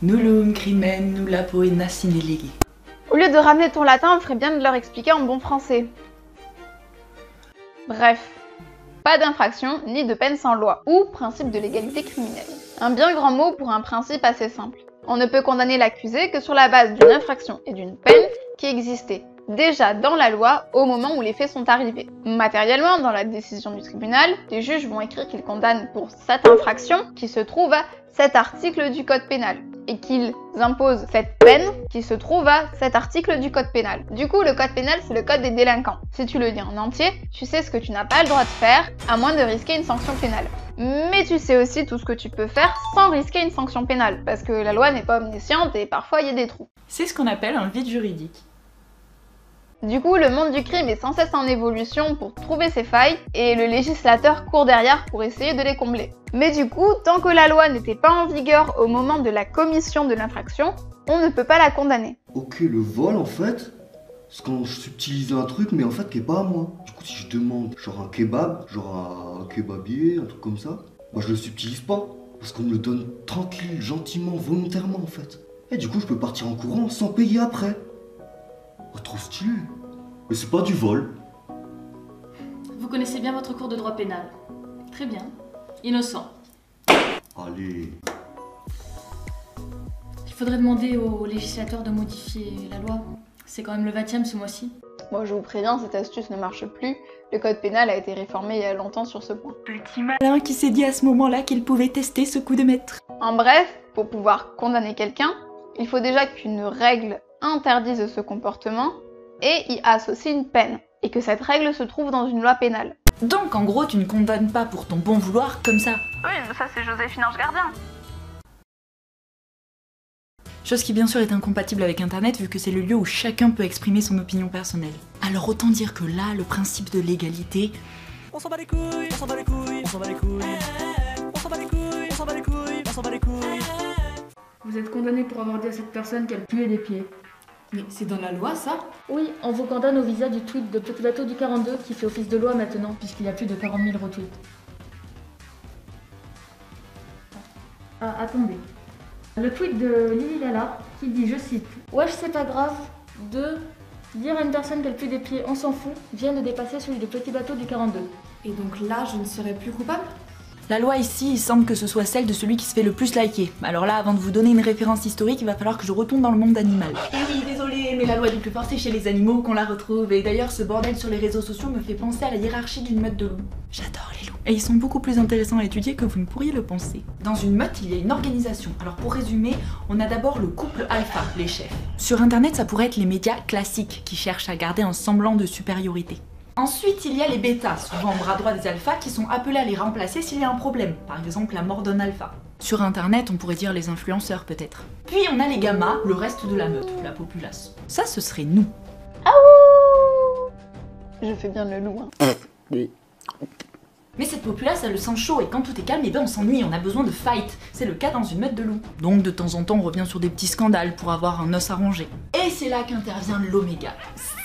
Nullum crimen nulla poena sine lege. Au lieu de ramener ton latin, on ferait bien de leur expliquer en bon français. Bref, pas d'infraction ni de peine sans loi, ou principe de l'égalité criminelle. Un bien grand mot pour un principe assez simple. On ne peut condamner l'accusé que sur la base d'une infraction et d'une peine qui existaient déjà dans la loi au moment où les faits sont arrivés. Matériellement, dans la décision du tribunal, les juges vont écrire qu'ils condamnent pour cette infraction qui se trouve à cet article du code pénal et qu'ils imposent cette peine qui se trouve à cet article du code pénal. Du coup, le code pénal, c'est le code des délinquants. Si tu le lis en entier, tu sais ce que tu n'as pas le droit de faire à moins de risquer une sanction pénale. Mais tu sais aussi tout ce que tu peux faire sans risquer une sanction pénale, parce que la loi n'est pas omnisciente et parfois il y a des trous. C'est ce qu'on appelle un vide juridique. Du coup, le monde du crime est sans cesse en évolution pour trouver ses failles, et le législateur court derrière pour essayer de les combler. Mais du coup, tant que la loi n'était pas en vigueur au moment de la commission de l'infraction, on ne peut pas la condamner. Ok, le vol en fait, c'est quand je subtilise un truc mais en fait qui est pas à moi. Du coup, si je demande genre un kebab, genre un kebabier, un truc comme ça, moi je le subtilise pas. Parce qu'on me le donne tranquille, gentiment, volontairement en fait. Et du coup, je peux partir en courant sans payer après. Oh, trop stylé. Mais c'est pas du vol. Vous connaissez bien votre cours de droit pénal. Très bien. Innocent. Allez. Il faudrait demander au législateur de modifier la loi. C'est quand même le 20e ce mois-ci. Moi, je vous préviens, cette astuce ne marche plus. Le code pénal a été réformé il y a longtemps sur ce point. Petit malin qui s'est dit à ce moment-là qu'il pouvait tester ce coup de maître. En bref, pour pouvoir condamner quelqu'un, il faut déjà qu'une règle interdise ce comportement et y associe une peine, et que cette règle se trouve dans une loi pénale. Donc en gros, tu ne condamnes pas pour ton bon vouloir comme ça. Oui, mais ça c'est Joséphine Ange Gardien. Chose qui bien sûr est incompatible avec internet vu que c'est le lieu où chacun peut exprimer son opinion personnelle. Alors autant dire que là, le principe de l'égalité... On s'en bat les couilles, on s'en bat les couilles, on s'en bat les couilles, on s'en bat les couilles, on s'en bat les couilles, on s'en bat les couilles. Vous êtes condamné pour avoir dit à cette personne qu'elle puait des pieds. Mais c'est dans la loi, ça? Oui, on vous condamne au visa du tweet de Petit Bateau du 42 qui fait office de loi maintenant, puisqu'il y a plus de 40 000 retweets. Ah, attendez. Le tweet de Lily Lala qui dit, je cite, « Wesh, c'est pas grave de dire à une personne qu'elle pue des pieds, on s'en fout, vient de dépasser celui de Petit Bateau du 42. » Et donc là, je ne serai plus coupable? La loi ici, il semble que ce soit celle de celui qui se fait le plus liker. Alors là, avant de vous donner une référence historique, il va falloir que je retourne dans le monde animal. Et oui, désolé, mais la loi du plus fort, c'est chez les animaux qu'on la retrouve. Et d'ailleurs, ce bordel sur les réseaux sociaux me fait penser à la hiérarchie d'une meute de loups. J'adore les loups. Et ils sont beaucoup plus intéressants à étudier que vous ne pourriez le penser. Dans une meute, il y a une organisation. Alors pour résumer, on a d'abord le couple alpha, les chefs. Sur internet, ça pourrait être les médias classiques qui cherchent à garder un semblant de supériorité. Ensuite, il y a les bêtas, souvent bras droit des alphas, qui sont appelés à les remplacer s'il y a un problème, par exemple la mort d'un alpha. Sur internet, on pourrait dire les influenceurs peut-être. Puis on a les gammas, le reste de la meute, la populace. Ça, ce serait nous. Aouh! Je fais bien le loup, hein. Oui. Mais cette populace a le sang chaud et quand tout est calme, eh ben on s'ennuie, on a besoin de fight. C'est le cas dans une meute de loups. Donc de temps en temps, on revient sur des petits scandales pour avoir un os arrangé. Et c'est là qu'intervient l'oméga.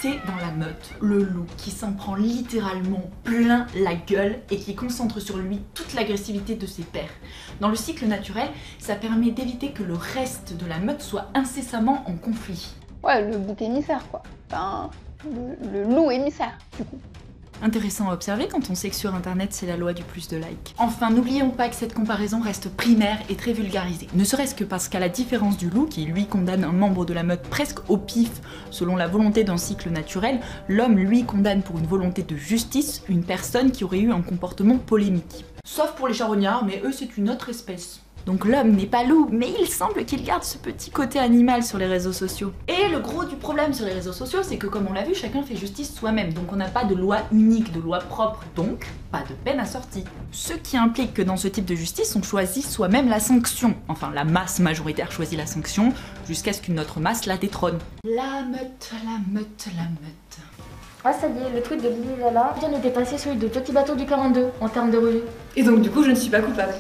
C'est dans la meute, le loup qui s'en prend littéralement plein la gueule et qui concentre sur lui toute l'agressivité de ses pairs. Dans le cycle naturel, ça permet d'éviter que le reste de la meute soit incessamment en conflit. Ouais, le bouc émissaire quoi. Enfin, le loup émissaire du coup. Intéressant à observer quand on sait que sur internet c'est la loi du plus de likes. Enfin, n'oublions pas que cette comparaison reste primaire et très vulgarisée. Ne serait-ce que parce qu'à la différence du loup, qui lui condamne un membre de la meute presque au pif selon la volonté d'un cycle naturel, l'homme lui condamne pour une volonté de justice une personne qui aurait eu un comportement polémique. Sauf pour les charognards, mais eux c'est une autre espèce. Donc l'homme n'est pas loup, mais il semble qu'il garde ce petit côté animal sur les réseaux sociaux. Et le gros du problème sur les réseaux sociaux, c'est que comme on l'a vu, chacun fait justice soi-même. Donc on n'a pas de loi unique, de loi propre, donc pas de peine assortie. Ce qui implique que dans ce type de justice, on choisit soi-même la sanction. Enfin, la masse majoritaire choisit la sanction, jusqu'à ce qu'une autre masse la détrône. La meute, la meute, la meute. Ah ça y est, le tweet de Lily Lala vient de dépasser celui de Petit Bateau du 42 en termes de revues. Et donc du coup, je ne suis pas coupable.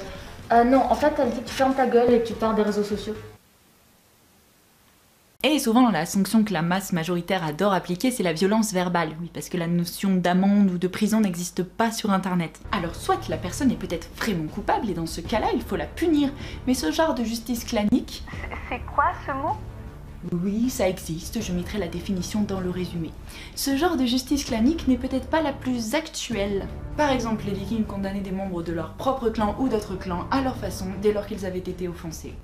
Non, en fait, elle dit que tu fermes ta gueule et que tu pars des réseaux sociaux. Et souvent, la sanction que la masse majoritaire adore appliquer, c'est la violence verbale. Oui, parce que la notion d'amende ou de prison n'existe pas sur internet. Alors, soit la personne est peut-être vraiment coupable, et dans ce cas-là, il faut la punir. Mais ce genre de justice clanique, C'est quoi ce mot? Oui, ça existe, je mettrai la définition dans le résumé. Ce genre de justice clanique n'est peut-être pas la plus actuelle. Par exemple, les Vikings condamnaient des membres de leur propre clan ou d'autres clans à leur façon dès lors qu'ils avaient été offensés.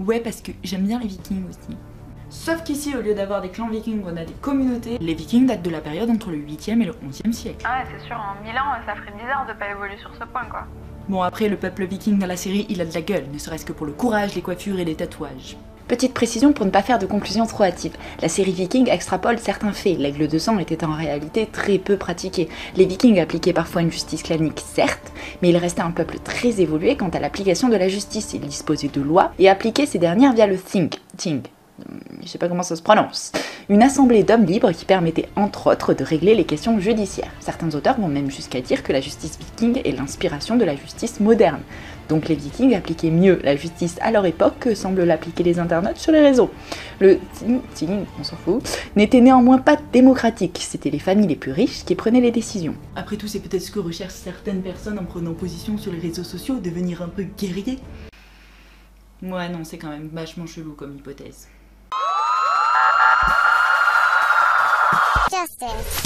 Ouais, parce que j'aime bien les Vikings aussi. Sauf qu'ici, au lieu d'avoir des clans vikings, on a des communautés. Les Vikings datent de la période entre le 8e et le 11e siècle. Ah ouais, c'est sûr, en 1000 ans, ça ferait bizarre de pas évoluer sur ce point, quoi. Bon, après, le peuple viking dans la série, il a de la gueule, ne serait-ce que pour le courage, les coiffures et les tatouages. Petite précision pour ne pas faire de conclusions trop hâtives. La série Viking extrapole certains faits. L'aigle de sang était en réalité très peu pratiqué. Les Vikings appliquaient parfois une justice clanique, certes, mais ils restaient un peuple très évolué quant à l'application de la justice. Ils disposaient de lois et appliquaient ces dernières via le Thing. Je sais pas comment ça se prononce. Une assemblée d'hommes libres qui permettait entre autres de régler les questions judiciaires. Certains auteurs vont même jusqu'à dire que la justice viking est l'inspiration de la justice moderne. Donc les Vikings appliquaient mieux la justice à leur époque que semblent l'appliquer les internautes sur les réseaux. Le Thing, on s'en fout, n'était néanmoins pas démocratique, c'était les familles les plus riches qui prenaient les décisions. Après tout, c'est peut-être ce que recherchent certaines personnes en prenant position sur les réseaux sociaux, devenir un peu guerrier. Ouais, non, c'est quand même vachement chelou comme hypothèse. Justice.